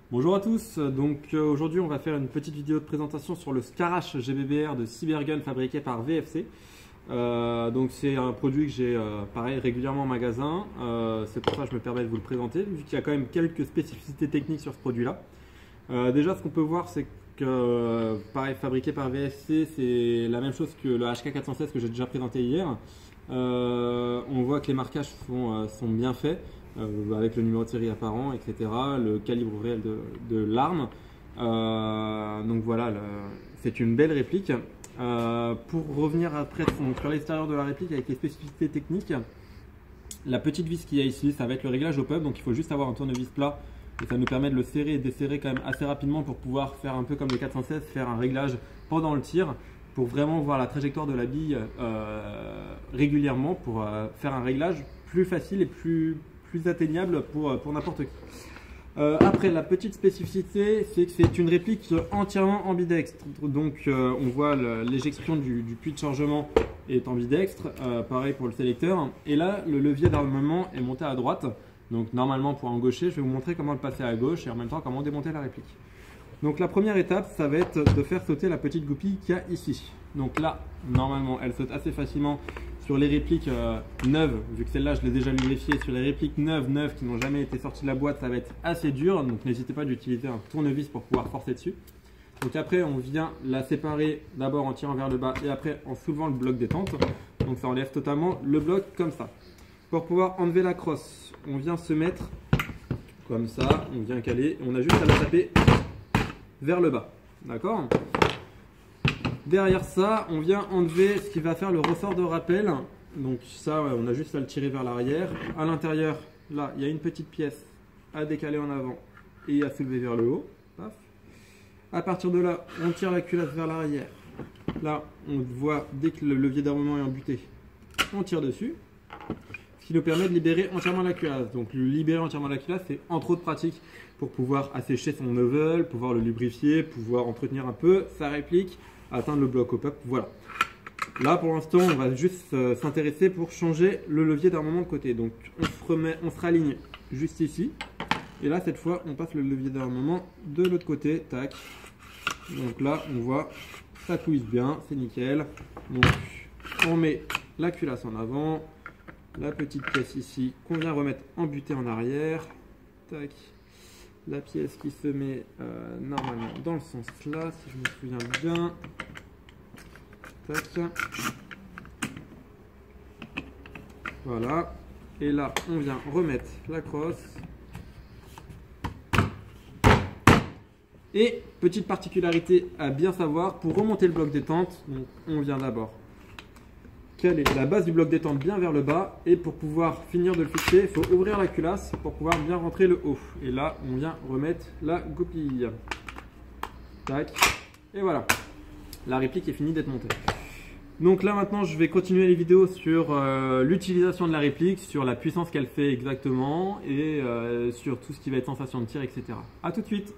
Bonjour à tous, donc aujourd'hui on va faire une petite vidéo de présentation sur le Scarache GBBR de Cybergun fabriqué par VFC. Donc c'est un produit que j'ai pareil régulièrement en magasin, c'est pour ça que je me permets de vous le présenter vu qu'il y a quand même quelques spécificités techniques sur ce produit là. Déjà ce qu'on peut voir c'est que pareil fabriqué par VFC, c'est la même chose que le HK416 que j'ai déjà présenté hier. On voit que les marquages sont bien faits. Avec le numéro de série apparent, etc., le calibre réel de l'arme. Donc voilà, c'est une belle réplique. Pour revenir après sur l'extérieur de la réplique avec les spécificités techniques, la petite vis qu'il y a ici, ça va être le réglage au pub, donc il faut juste avoir un tournevis plat et ça nous permet de le serrer et desserrer quand même assez rapidement pour pouvoir faire un peu comme le 416, faire un réglage pendant le tir pour vraiment voir la trajectoire de la bille régulièrement pour faire un réglage plus facile et plus atteignable pour n'importe qui. Après, la petite spécificité, c'est que c'est une réplique entièrement ambidextre. Donc, on voit l'éjection du puits de chargement est ambidextre. Pareil pour le sélecteur. Et là, le levier d'armement est monté à droite. Donc, normalement, pour un gaucher, je vais vous montrer comment le passer à gauche et en même temps comment démonter la réplique. Donc, la première étape, ça va être de faire sauter la petite goupille qu'il y a ici. Donc là, normalement, elle saute assez facilement. Sur les répliques neuves, vu que celle-là je l'ai déjà lubrifiée, sur les répliques neuves qui n'ont jamais été sorties de la boîte, ça va être assez dur. Donc n'hésitez pas d'utiliser un tournevis pour pouvoir forcer dessus. Donc après, on vient la séparer d'abord en tirant vers le bas et après en soulevant le bloc détente. Donc ça enlève totalement le bloc comme ça. Pour pouvoir enlever la crosse, on vient se mettre comme ça, on vient caler. On a juste à la taper vers le bas. D'accord ? Derrière ça, on vient enlever ce qui va faire le ressort de rappel. Donc ça, on a juste à le tirer vers l'arrière. À l'intérieur, là, il y a une petite pièce à décaler en avant et à soulever vers le haut. Paf. À partir de là, on tire la culasse vers l'arrière. Là, on voit dès que le levier d'armement est embuté, on tire dessus. Ce qui nous permet de libérer entièrement la culasse. Donc libérer entièrement la culasse, c'est entre autres pratique pour pouvoir assécher son novel, pouvoir le lubrifier, pouvoir entretenir un peu sa réplique, atteindre le bloc au pop, voilà. Là pour l'instant on va juste s'intéresser pour changer le levier d'armement de côté. Donc on se raligne juste ici. Et là cette fois on passe le levier d'armement de l'autre côté, tac. Donc là on voit ça couille bien, c'est nickel. Donc on met la culasse en avant, la petite pièce ici qu'on vient remettre embutée en arrière, tac. La pièce qui se met normalement dans le sens là, si je me souviens bien. Tac. Voilà. Et là, on vient remettre la crosse. Et petite particularité à bien savoir, pour remonter le bloc détente, donc on vient d'abord caler la base du bloc détente bien vers le bas et pour pouvoir finir de le fixer, il faut ouvrir la culasse pour pouvoir bien rentrer le haut. Et là, on vient remettre la goupille. Tac. Et voilà. La réplique est finie d'être montée. Donc là maintenant, je vais continuer les vidéos sur l'utilisation de la réplique, sur la puissance qu'elle fait exactement et sur tout ce qui va être sensation de tir, etc. A tout de suite.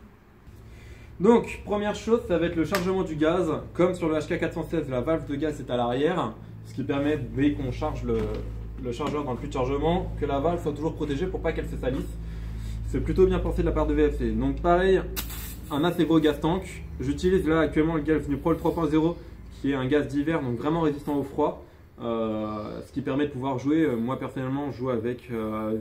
Donc, première chose, ça va être le chargement du gaz. Comme sur le HK416, la valve de gaz est à l'arrière. Ce qui permet, dès qu'on charge le chargeur dans le puits de chargement, que la valve soit toujours protégée pour pas qu'elle se salisse. C'est plutôt bien pensé de la part de VFC. Donc pareil, un assez gros gaz tank. J'utilise là actuellement le gaz Nuprol 3.0 qui est un gaz d'hiver, donc vraiment résistant au froid. Ce qui permet de pouvoir jouer, moi personnellement je joue avec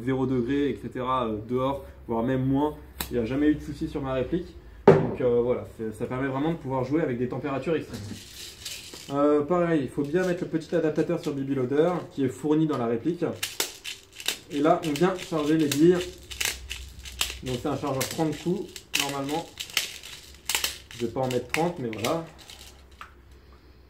0 degré, etc. Dehors, voire même moins. Il n'y a jamais eu de souci sur ma réplique. Donc voilà, ça permet vraiment de pouvoir jouer avec des températures extrêmes. Pareil, il faut bien mettre le petit adaptateur sur BB Loader qui est fourni dans la réplique. Et là, on vient charger les billes. Donc c'est un chargeur 30 coups normalement. Je ne vais pas en mettre 30, mais voilà.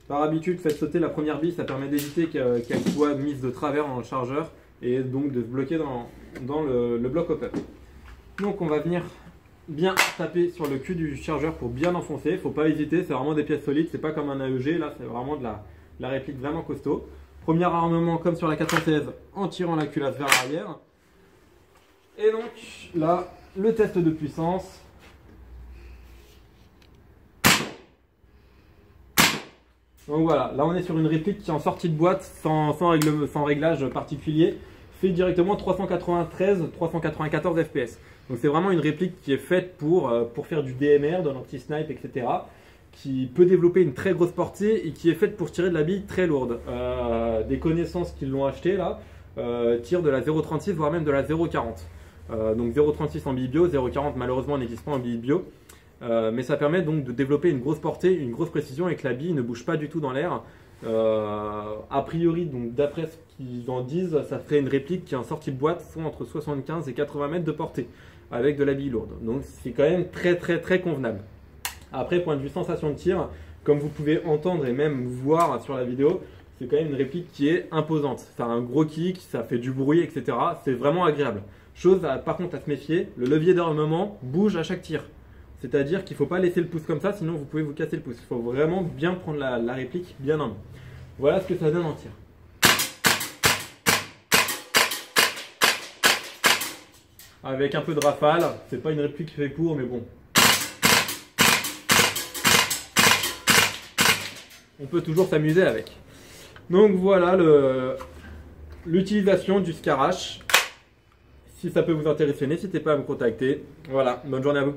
Par habitude, faites sauter la première bille, ça permet d'éviter qu'elle soit mise de travers dans le chargeur et donc de se bloquer dans le bloc op-up. Donc on va venir bien taper sur le cul du chargeur pour bien enfoncer. Il ne faut pas hésiter, c'est vraiment des pièces solides, c'est pas comme un AEG, là c'est vraiment de la réplique vraiment costaud. Premier armement comme sur la 416 en tirant la culasse vers l'arrière. Et donc là, le test de puissance. Donc voilà, là on est sur une réplique qui est en sortie de boîte sans réglage particulier. Fait directement 393-394 fps. Donc c'est vraiment une réplique qui est faite pour faire du DMR, de l'anti-snipe, etc. Qui peut développer une très grosse portée et qui est faite pour tirer de la bille très lourde. Des connaissances qui l'ont acheté là tirent de la 0,36 voire même de la 0,40. Donc 0,36 en bille bio, 0,40 malheureusement n'existe pas en bille bio. Mais ça permet donc de développer une grosse portée, une grosse précision et que la bille ne bouge pas du tout dans l'air. A priori, donc d'après ce qu'ils en disent, ça ferait une réplique qui en sortie de boîte font entre 75 et 80 mètres de portée avec de la bille lourde. Donc c'est quand même très convenable. Après, point de vue sensation de tir, comme vous pouvez entendre et même voir sur la vidéo, c'est quand même une réplique qui est imposante. Ça a un gros kick, ça fait du bruit, etc. C'est vraiment agréable. Chose par contre à se méfier, le levier d'armement bouge à chaque tir. C'est-à-dire qu'il ne faut pas laisser le pouce comme ça, sinon vous pouvez vous casser le pouce. Il faut vraiment bien prendre la réplique bien en main. Voilà ce que ça donne en tir. Avec un peu de rafale, c'est pas une réplique faite pour, mais bon. On peut toujours s'amuser avec. Donc voilà l'utilisation du Skarash. Si ça peut vous intéresser, n'hésitez pas à me contacter. Voilà, bonne journée à vous.